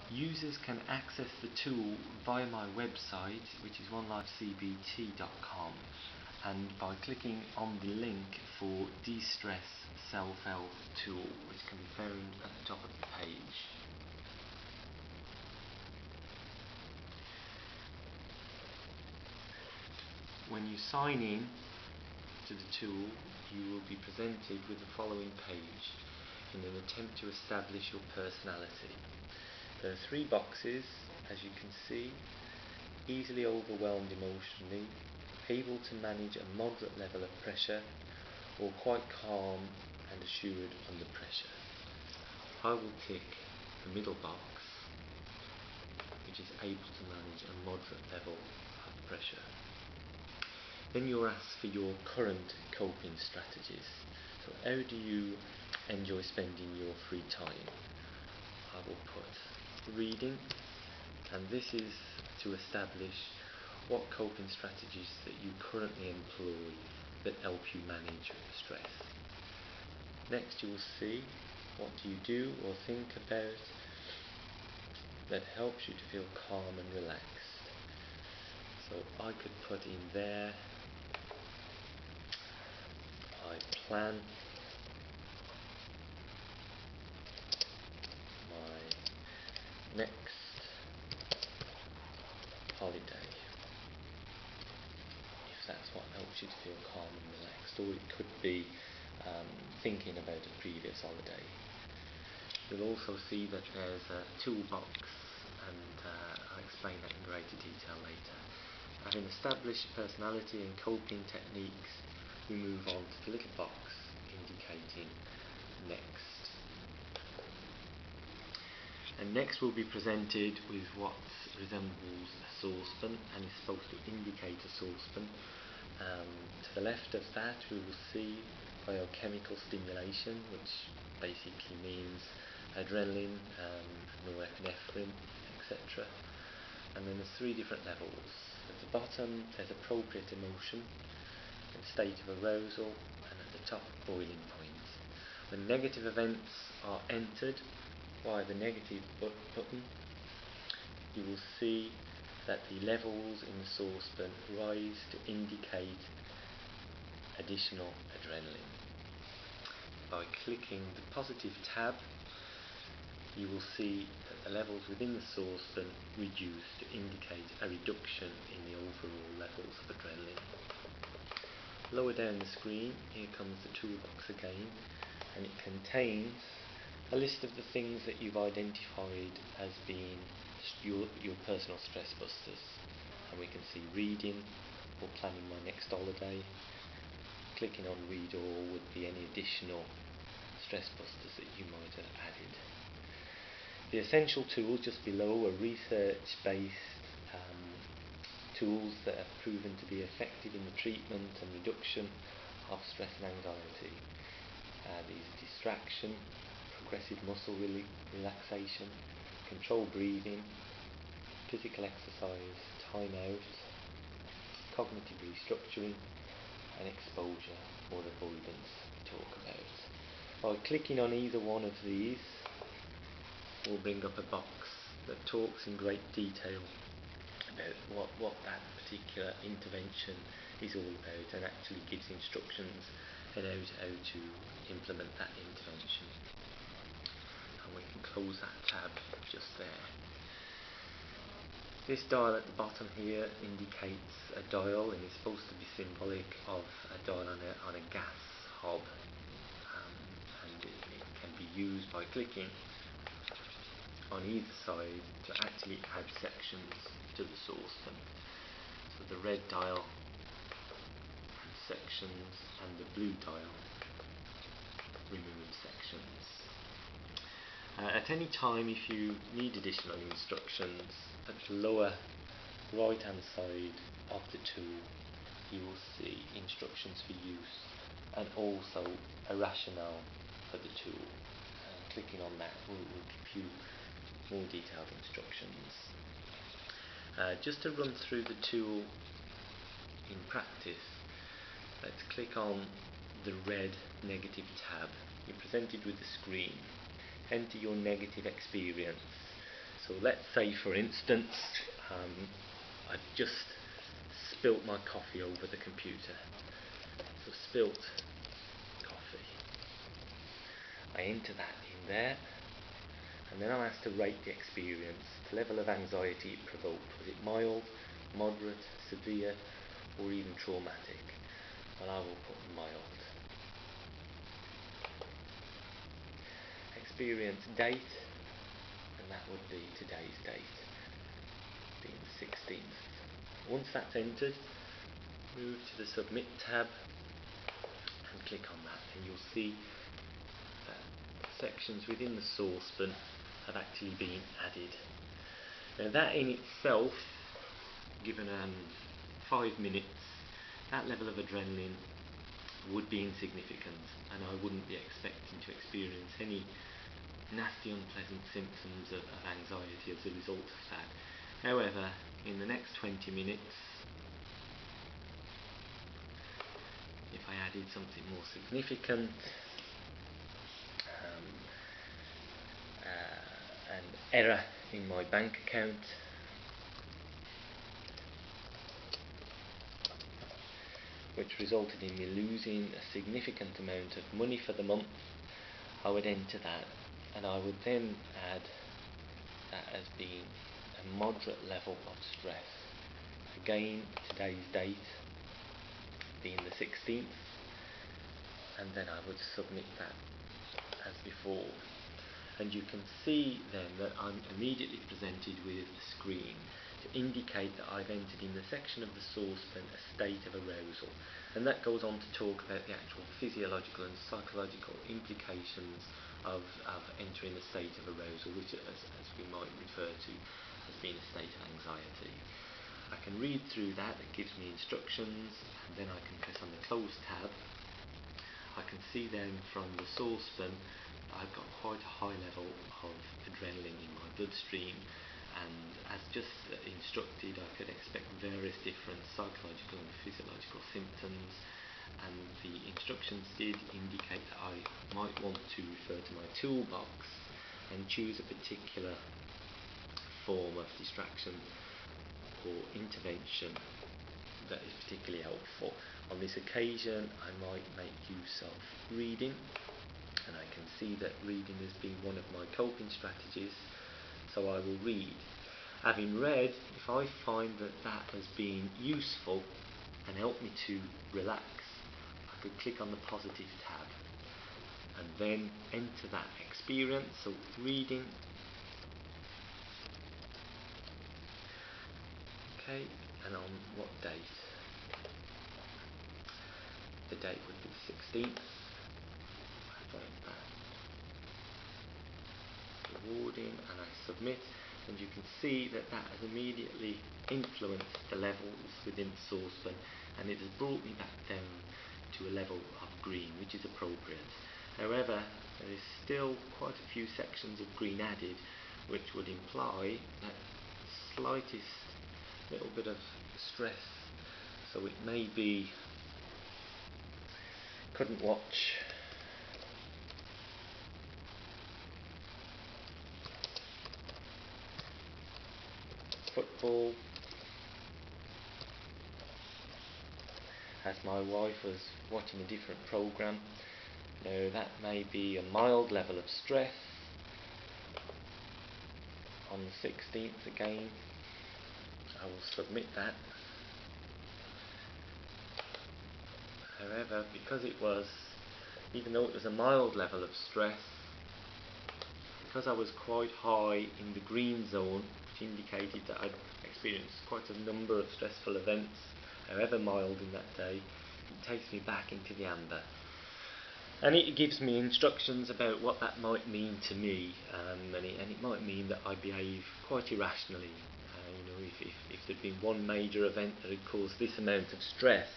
Users can access the tool via my website, which is 1lifecbt.com, and by clicking on the link for De-Stress Self-Help Tool, which can be found at the top of the page. When you sign in to the tool, you will be presented with the following page in an attempt to establish your personality. There are 3 boxes, as you can see: easily overwhelmed emotionally, able to manage a moderate level of pressure, or quite calm and assured under pressure. I will tick the middle box, which is able to manage a moderate level of pressure. Then you're asked for your current coping strategies. So how do you enjoy spending your free time? I will put reading, and this is to establish what coping strategies that you currently employ that help you manage stress. Next you will see what do you do or think about that helps you to feel calm and relaxed. So I could put in there, I plan my next holiday, if that's what helps you to feel calm and relaxed. Or it could be thinking about a previous holiday. You'll also see that there's a toolbox, and I'll explain that in greater detail later. Having established personality and coping techniques, we move on to the little box indicating next. And next we'll be presented with what resembles a saucepan and is supposed to indicate a saucepan. To the left of that we will see biochemical stimulation, which basically means adrenaline, norepinephrine, etc. And then there's 3 different levels. At the bottom there's appropriate emotion, and state of arousal, and at the top boiling point. When negative events are entered via the negative button, you will see that the levels in the saucepan rise to indicate additional adrenaline. By clicking the positive tab, you will see that the levels within the saucepan reduce to indicate a reduction in the overall levels of adrenaline. Lower down the screen, here comes the toolbox again, and it contains a list of the things that you've identified as being your personal stress busters. And we can see reading or planning my next holiday. Clicking on read all would be any additional stress busters that you might have added. The essential tools just below are research-based tools that have proven to be effective in the treatment and reduction of stress and anxiety. These are distraction, progressive muscle relaxation, controlled breathing, physical exercise, time out, cognitive restructuring, and exposure or avoidance we talk about. By clicking on either one of these, we'll bring up a box that talks in great detail about what that particular intervention is all about, and actually gives instructions about how to implement that intervention. And we can close that tab just there. This dial at the bottom here indicates a dial, and is supposed to be symbolic of a dial on a gas hob, and it can be used by clicking on either side to actually add sections to the saucepan. So the red dial adds sections, and the blue dial removes sections. At any time, if you need additional instructions, at the lower right hand side of the tool you will see instructions for use and also a rationale for the tool. Clicking on that will give you more detailed instructions. Just to run through the tool in practice, let's click on the red negative tab. You're presented with the screen. Enter your negative experience. So let's say, for instance, I've just spilt my coffee over the computer. So spilt coffee. I enter that in there, and then I'm asked to rate the experience, the level of anxiety it provoked. Was it mild, moderate, severe, or even traumatic? Well, I will put mild. Experience date, and that would be today's date, being the 16th. Once that's entered, move to the Submit tab and click on that, and you'll see that sections within the saucepan have actually been added. Now that in itself, given 5 minutes, that level of adrenaline would be insignificant, and I wouldn't be expecting to experience any nasty, unpleasant symptoms of anxiety as a result of that. However, in the next 20 minutes, if I added something more significant, an error in my bank account, which resulted in me losing a significant amount of money for the month, I would enter that, and I would then add that as being a moderate level of stress. Again, today's date being the 16th, and then I would submit that as before. And you can see then that I'm immediately presented with a screen to indicate that I've entered in the section of the saucepan a state of arousal, and that goes on to talk about the actual physiological and psychological implications of entering a state of arousal, which as we might refer to as being a state of anxiety. I can read through that, it gives me instructions, and then I can press on the Close tab. I can see then from the saucepan I've got quite a high level of adrenaline in my bloodstream, and as just instructed, I could expect various different psychological and physiological symptoms, and the instructions did indicate that I might want to refer to my toolbox and choose a particular form of distraction or intervention that is particularly helpful. On this occasion, I might make use of reading, and I can see that reading has been one of my coping strategies, so I will read. Having read, if I find that that has been useful and helped me to relax, I could click on the Positive tab and then enter that experience. So reading, okay, and on what date? The date would be the 16th. I find that rewarding, and I submit, and you can see that that has immediately influenced the levels within the saucepan, and it has brought me back down to a level of green, which is appropriate. However, there is still quite a few sections of green added, which would imply that the slightest little bit of stress, so it may be couldn't watch football as my wife was watching a different programme. Now that may be a mild level of stress. On the 16th again, I will submit that. However, because it was, even though it was a mild level of stress, because I was quite high in the green zone, which indicated that I'd experienced quite a number of stressful events, however mild in that day, it takes me back into the amber. And it gives me instructions about what that might mean to me, and it might mean that I behave quite irrationally. If there'd been one major event that had caused this amount of stress,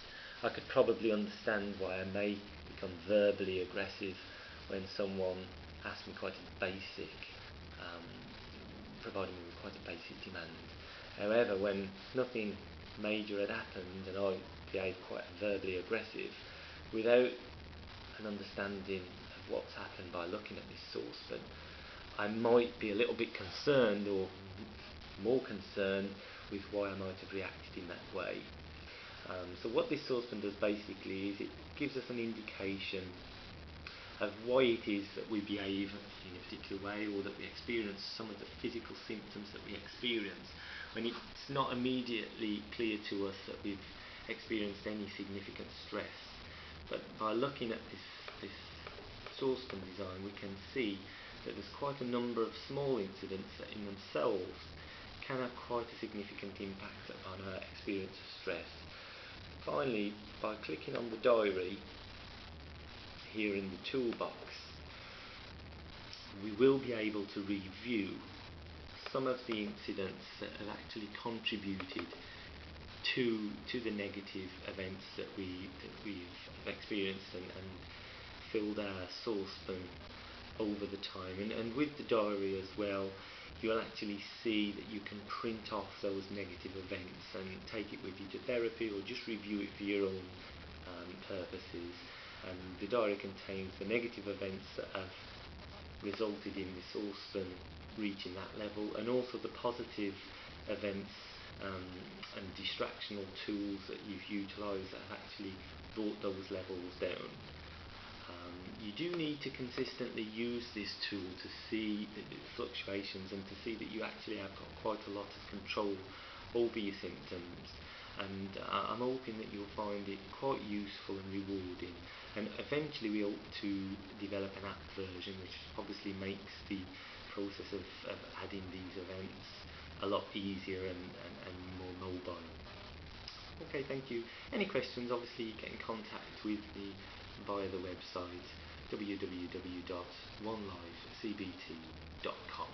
I could probably understand why I may become verbally aggressive when someone asks me quite a basic, providing me with quite a basic demand. However, when nothing major had happened and I behaved quite verbally aggressive, without an understanding of what's happened by looking at this saucepan, I might be a little bit concerned, or more concerned, with why I might have reacted in that way. So what this saucepan does basically is it gives us an indication of why it is that we behave in a particular way, or that we experience some of the physical symptoms that we experience, when it's not immediately clear to us that we've experienced any significant stress. But by looking at this saucepan design, we can see that there's quite a number of small incidents that in themselves can have quite a significant impact on our experience of stress. Finally, by clicking on the diary here in the toolbox, we will be able to review some of the incidents that have actually contributed to the negative events that we've experienced and filled our saucepan over the time. And with the diary as well, you'll actually see that you can print off those negative events and take it with you to therapy, or just review it for your own purposes. And the diary contains the negative events that have resulted in the saucepan reaching that level, and also the positive events and distractional tools that you've utilised that have actually brought those levels down. You do need to consistently use this tool to see the fluctuations and to see that you actually have got quite a lot of control over your symptoms. And I'm hoping that you'll find it quite useful and rewarding. And eventually we hope to develop an app version, which obviously makes the process of adding these events a lot easier and more mobile. Okay, thank you. Any questions, obviously get in contact with me via the website www.1lifecbt.com.